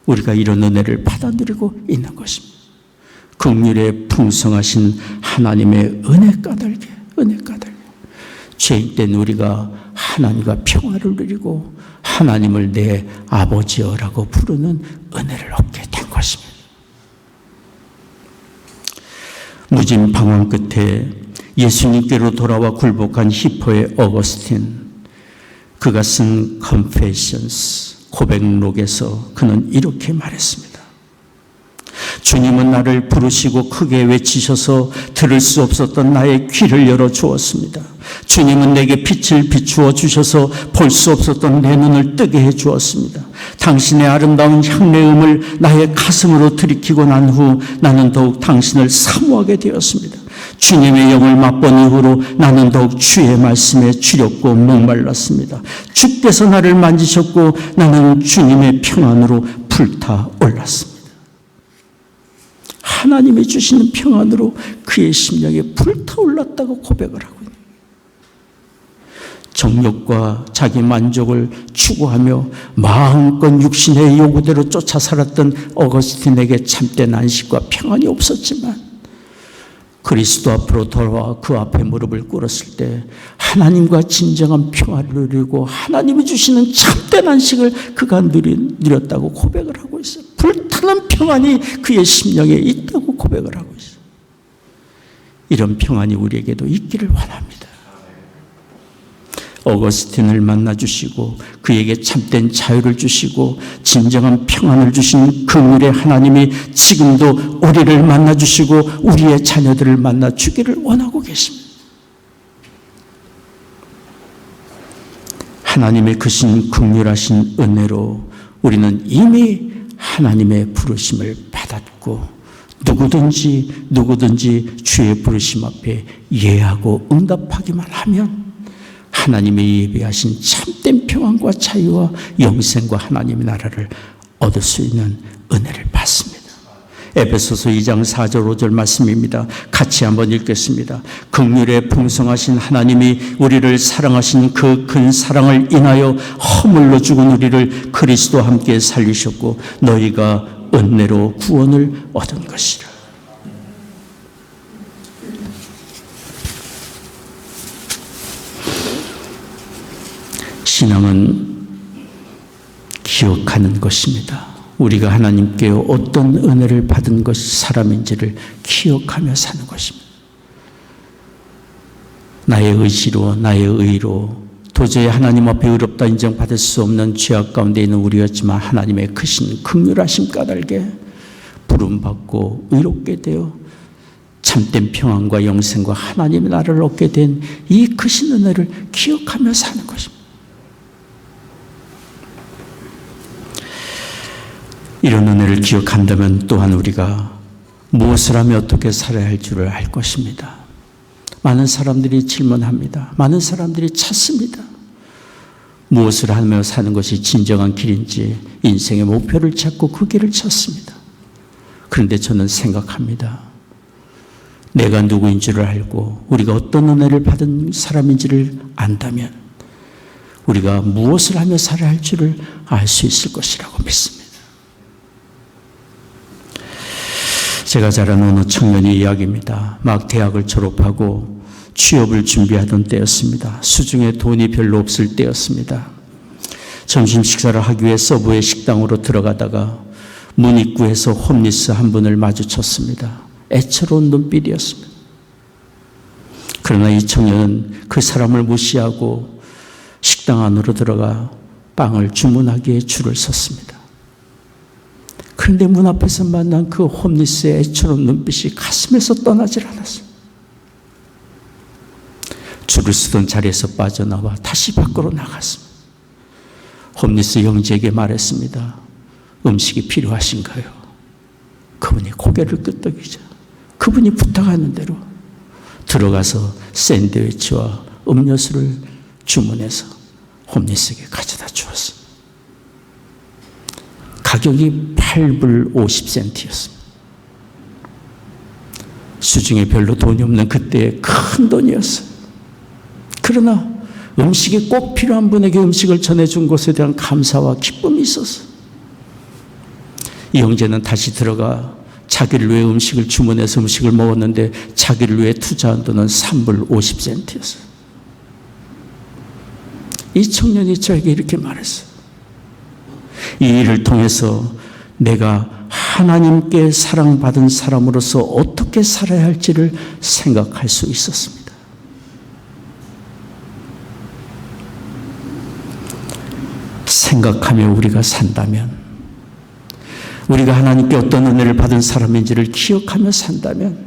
우리가 이런 은혜를 받아 누리고 있는 것입니다. 긍휼에 풍성하신 하나님의 은혜 까닭에 죄인된 우리가 하나님과 평화를 누리고 하나님을 내 아버지여라고 부르는 은혜를 얻게 된 것입니다. 무진 방황 끝에 예수님께로 돌아와 굴복한 히포의 어거스틴, 그가 쓴 Confessions 고백록에서 그는 이렇게 말했습니다. 주님은 나를 부르시고 크게 외치셔서 들을 수 없었던 나의 귀를 열어 주었습니다. 주님은 내게 빛을 비추어 주셔서 볼 수 없었던 내 눈을 뜨게 해 주었습니다. 당신의 아름다운 향내음을 나의 가슴으로 들이키고 난 후 나는 더욱 당신을 사모하게 되었습니다. 주님의 영을 맛본 이후로 나는 더욱 주의 말씀에 주렸고 목말랐습니다. 주께서 나를 만지셨고 나는 주님의 평안으로 불타 올랐습니다. 하나님이 주시는 평안으로 그의 심령에 불타올랐다고 고백을 하고 있는 거예요. 정욕과 자기 만족을 추구하며 마음껏 육신의 요구대로 쫓아 살았던 어거스틴에게 참된 안식과 평안이 없었지만 그리스도 앞으로 돌아와 그 앞에 무릎을 꿇었을 때 하나님과 진정한 평화를 누리고 하나님이 주시는 참된 안식을 그가 누렸다고 고백을 하고 있어요. 불타는 평안이 그의 심령에 있다고 고백을 하고 있어요. 이런 평안이 우리에게도 있기를 원합니다. 어거스틴을 만나주시고 그에게 참된 자유를 주시고 진정한 평안을 주신 긍휼의 하나님이 지금도 우리를 만나주시고 우리의 자녀들을 만나주기를 원하고 계십니다. 하나님의 크신 긍휼하신 은혜로 우리는 이미 하나님의 부르심을 받았고 누구든지 주의 부르심 앞에 예하고 응답하기만 하면 하나님의 예비하신 참된 평안과 자유와 영생과 하나님의 나라를 얻을 수 있는 은혜를 받습니다. 에베소서 2장 4절 5절 말씀입니다. 같이 한번 읽겠습니다. 긍휼에 풍성하신 하나님이 우리를 사랑하신 그 큰 사랑을 인하여 허물로 죽은 우리를 그리스도와 함께 살리셨고 너희가 은혜로 구원을 얻은 것이라. 신앙은 기억하는 것입니다. 우리가 하나님께 어떤 은혜를 받은 것이 사람인지를 기억하며 사는 것입니다. 나의 의지로, 나의 의로 도저히 하나님 앞에 의롭다 인정받을 수 없는 죄악 가운데 있는 우리였지만 하나님의 크신 긍휼하심 까닭에 부름받고 의롭게 되어 참된 평안과 영생과 하나님의 나라를 얻게 된 이 크신 은혜를 기억하며 사는 것입니다. 이런 은혜를 기억한다면 또한 우리가 무엇을 하며 어떻게 살아야 할 줄을 알 것입니다. 많은 사람들이 질문합니다. 많은 사람들이 찾습니다. 무엇을 하며 사는 것이 진정한 길인지 인생의 목표를 찾고 그 길을 찾습니다. 그런데 저는 생각합니다. 내가 누구인 줄을 알고 우리가 어떤 은혜를 받은 사람인지를 안다면 우리가 무엇을 하며 살아야 할 줄을 알 수 있을 것이라고 믿습니다. 제가 잘 아는 어느 청년의 이야기입니다. 막 대학을 졸업하고 취업을 준비하던 때였습니다. 수중에 돈이 별로 없을 때였습니다. 점심 식사를 하기 위해 서부의 식당으로 들어가다가 문 입구에서 홈리스 한 분을 마주쳤습니다. 애처로운 눈빛이었습니다. 그러나 이 청년은 그 사람을 무시하고 식당 안으로 들어가 빵을 주문하기에 줄을 섰습니다. 그런데 문 앞에서 만난 그 홈리스의 애처로운 눈빛이 가슴에서 떠나질 않았어요. 줄을 서던 자리에서 빠져나와 다시 밖으로 나갔습니다. 홈리스 형제에게 말했습니다. 음식이 필요하신가요? 그분이 고개를 끄덕이자 그분이 부탁하는 대로 들어가서 샌드위치와 음료수를 주문해서 홈리스에게 가져다 주었습니다. 가격이 8불 50센트였습니다. 수중에 별로 돈이 없는 그때의 큰 돈이었어요. 그러나 음식이 꼭 필요한 분에게 음식을 전해준 것에 대한 감사와 기쁨이 있었어요. 이 형제는 다시 들어가 자기를 위해 음식을 주문해서 음식을 먹었는데 자기를 위해 투자한 돈은 3불 50센트였어요. 이 청년이 저에게 이렇게 말했어요. 이 일을 통해서 내가 하나님께 사랑받은 사람으로서 어떻게 살아야 할지를 생각할 수 있었습니다. 생각하며 우리가 산다면, 우리가 하나님께 어떤 은혜를 받은 사람인지를 기억하며 산다면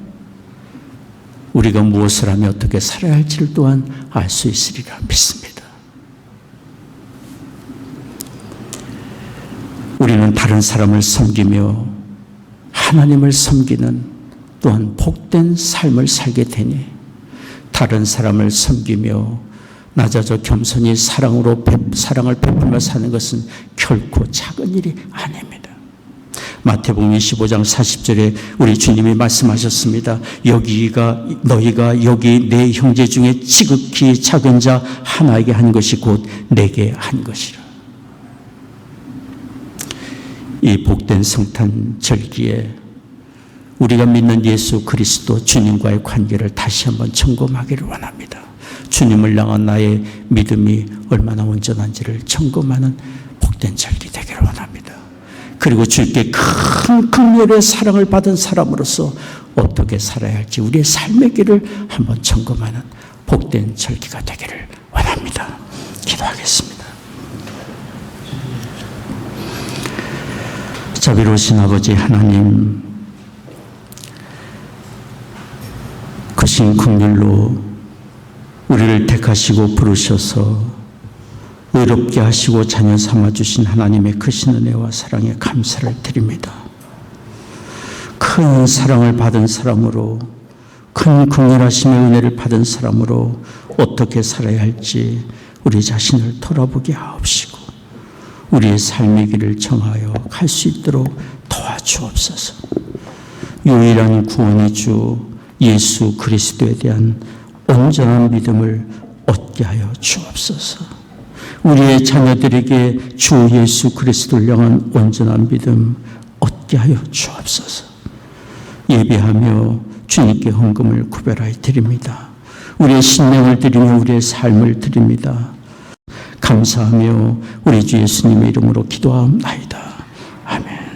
우리가 무엇을 하며 어떻게 살아야 할지를 또한 알 수 있으리라 믿습니다. 우리는 다른 사람을 섬기며 하나님을 섬기는 또한 복된 삶을 살게 되니 다른 사람을 섬기며 낮아져 겸손히 사랑을 베풀며 사는 것은 결코 작은 일이 아닙니다. 마태복음 25장 40절에 우리 주님이 말씀하셨습니다. 너희가 여기 내 형제 중에 지극히 작은 자 하나에게 한 것이 곧 내게 한 것이라. 이 복된 성탄 절기에 우리가 믿는 예수 그리스도 주님과의 관계를 다시 한번 점검하기를 원합니다. 주님을 향한 나의 믿음이 얼마나 온전한지를 점검하는 복된 절기 되기를 원합니다. 그리고 주께 큰 긍휼의 사랑을 받은 사람으로서 어떻게 살아야 할지 우리의 삶의 길을 한번 점검하는 복된 절기가 되기를 원합니다. 기도하겠습니다. 자비로우신 아버지 하나님, 크신 긍휼로 우리를 택하시고 부르셔서 의롭게 하시고 자녀 삼아주신 하나님의 크신 은혜와 사랑에 감사를 드립니다. 큰 사랑을 받은 사람으로, 큰 긍휼하심의 은혜를 받은 사람으로 어떻게 살아야 할지 우리 자신을 돌아보게 하옵시고 우리의 삶의 길을 정하여 갈 수 있도록 도와주옵소서. 유일한 구원의 주 예수 그리스도에 대한 온전한 믿음을 얻게 하여 주옵소서. 우리의 자녀들에게 주 예수 그리스도를 향한 온전한 믿음 얻게 하여 주옵소서. 예배하며 주님께 헌금을 구별하여 드립니다. 우리의 신령을 드리며 우리의 삶을 드립니다. 감사하며 우리 주 예수님의 이름으로 기도하옵나이다. 아멘.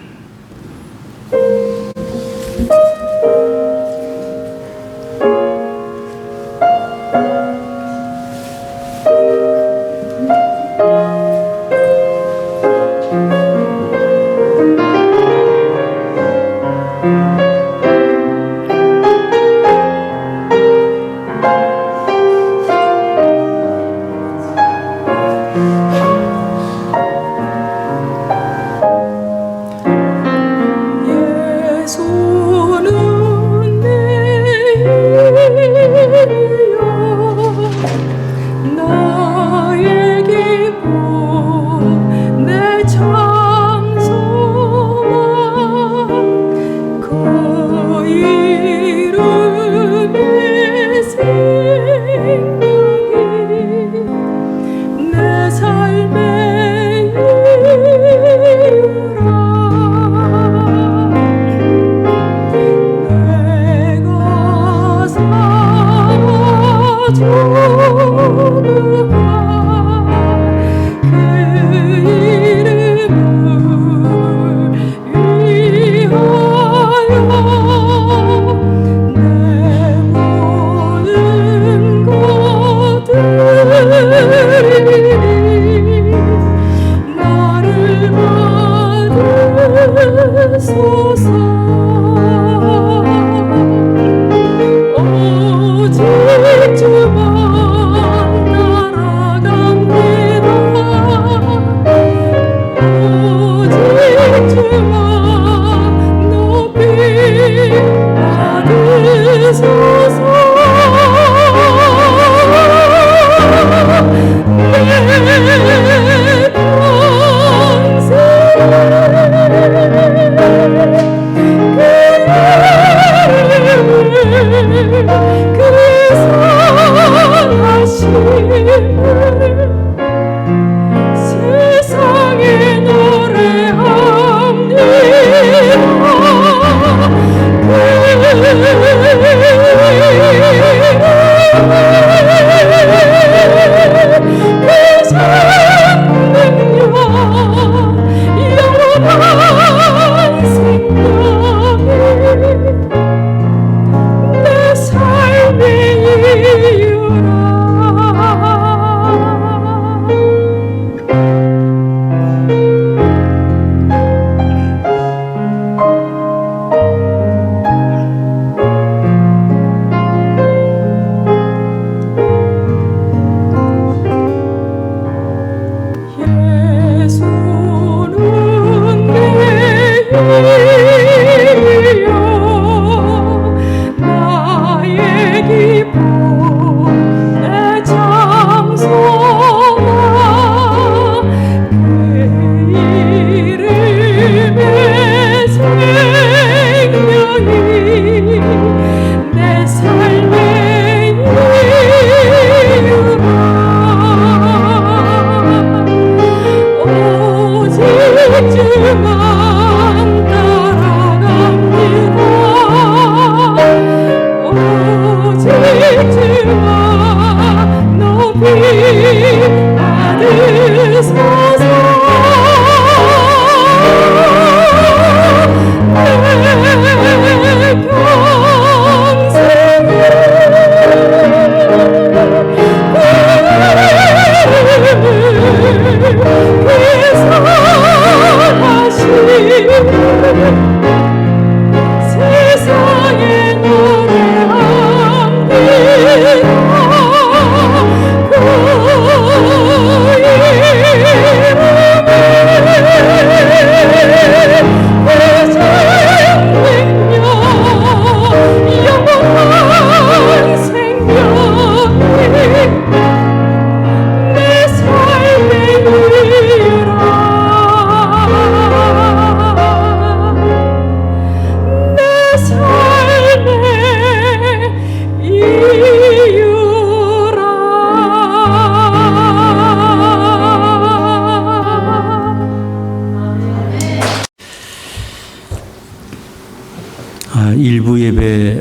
일부 예배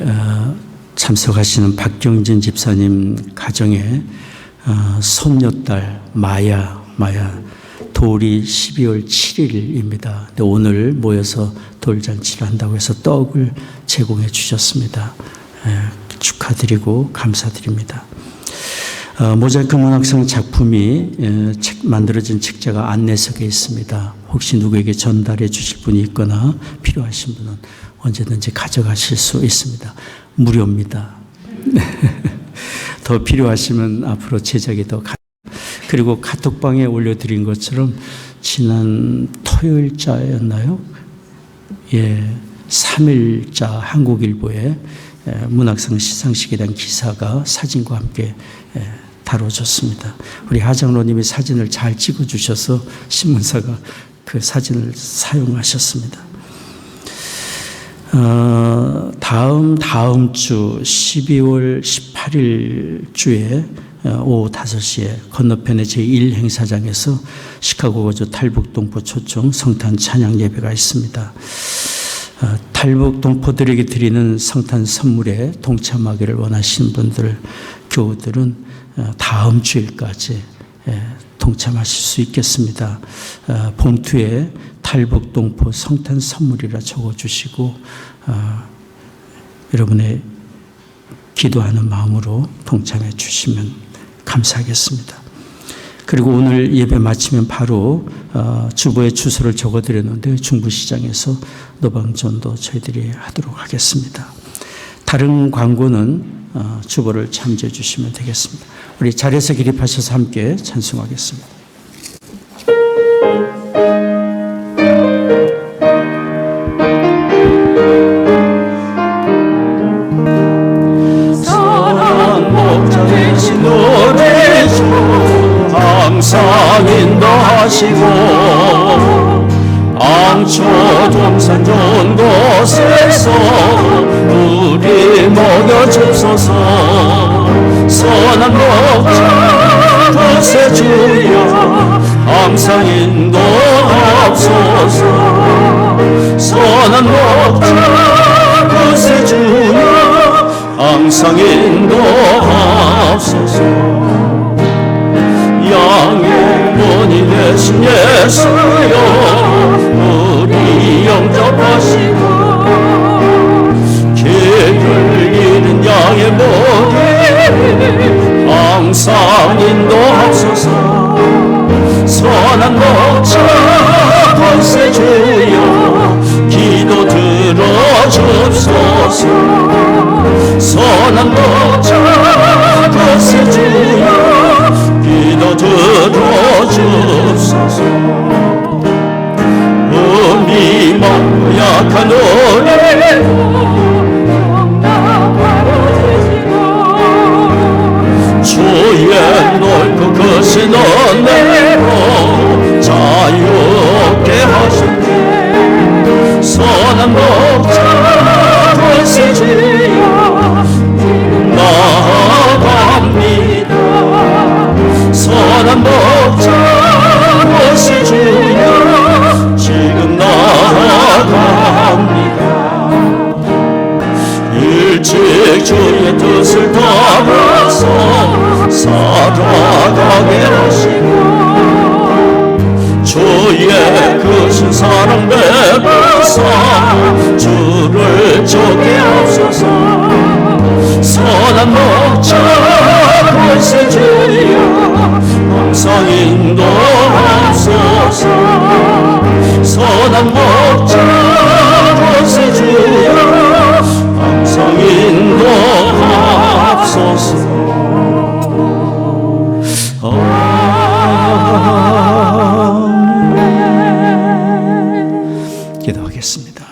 참석하시는 박경진 집사님 가정에 손녀딸 마야 돌이 12월 7일입니다. 오늘 모여서 돌잔치를 한다고 해서 떡을 제공해 주셨습니다. 축하드리고 감사드립니다. 모자이크 문학상 작품이 만들어진 책자가 안내석에 있습니다. 혹시 누구에게 전달해 주실 분이 있거나 필요하신 분은 언제든지 가져가실 수 있습니다. 무료입니다. 더 필요하시면 앞으로 제작이 더 그리고 카톡방에 올려드린 것처럼 지난 토요일자였나요? 3일자 한국일보에 문학상 시상식에 대한 기사가 사진과 함께 다뤄졌습니다. 우리 하장로님이 사진을 잘 찍어주셔서 신문사가 그 사진을 사용하셨습니다. 다음 주 12월 18일 주에 오후 5시에 건너편의 제1행사장에서 시카고 거주 탈북동포 초청 성탄 찬양 예배가 있습니다. 탈북 동포들에게 드리는 성탄 선물에 동참하기를 원하시는 분들, 교우들은 다음 주일까지 동참하실 수 있겠습니다. 봉투에 탈북 동포 성탄 선물이라 적어주시고 여러분의 기도하는 마음으로 동참해 주시면 감사하겠습니다. 그리고 오늘 예배 마치면 바로 주보에 주소를 적어드렸는데 중부시장에서 노방전도 저희들이 하도록 하겠습니다. 다른 광고는 주보를 참조해 주시면 되겠습니다. 우리 자리에서 기립하셔서 함께 찬송하겠습니다. 선한 목자 되신 우리 주 항상 인도하시고 앙초 동산 좋은 곳에서 우리 모여 주소서. 선한 목자 곳에 주여 항상 인도하옵소서. 선한 목자 곳에 주여 항상 인도하옵소서. 양의 문이 되신 예수여 우리 영접하시고 길을 잃은 양의 목이 항상 인도하옵소서. 선한 목자 권세 주여 기도 들어주옵소서. 선한 목자 권세 주여 기도 들어주옵소서. 음이 많고 약한 우리 주의 넓고 크신 은혜로 자유롭게 하셨네. 선한 목자 권세 주여 나아갑니다. 선한 목자 권세 주여 지금 나아갑니다. 일찍 주의 뜻을 따라서 살아가게 하시고 주의 크신 사랑 베푸사 주를 쫓게 하소서. 선한 목자 권세 주여 항상 인도하소서. 선한 목자 권세 주여 항상 인도하소서. 기도하겠습니다.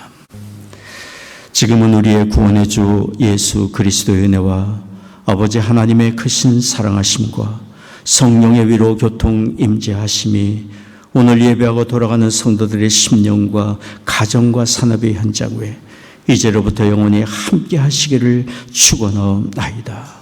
지금은 우리의 구원의 주 예수 그리스도의 은혜와 아버지 하나님의 크신 사랑하심과 성령의 위로 교통 임재하심이 오늘 예배하고 돌아가는 성도들의 심령과 가정과 산업의 현장 외 이제로부터 영원히 함께 하시기를 축원하옵나이다.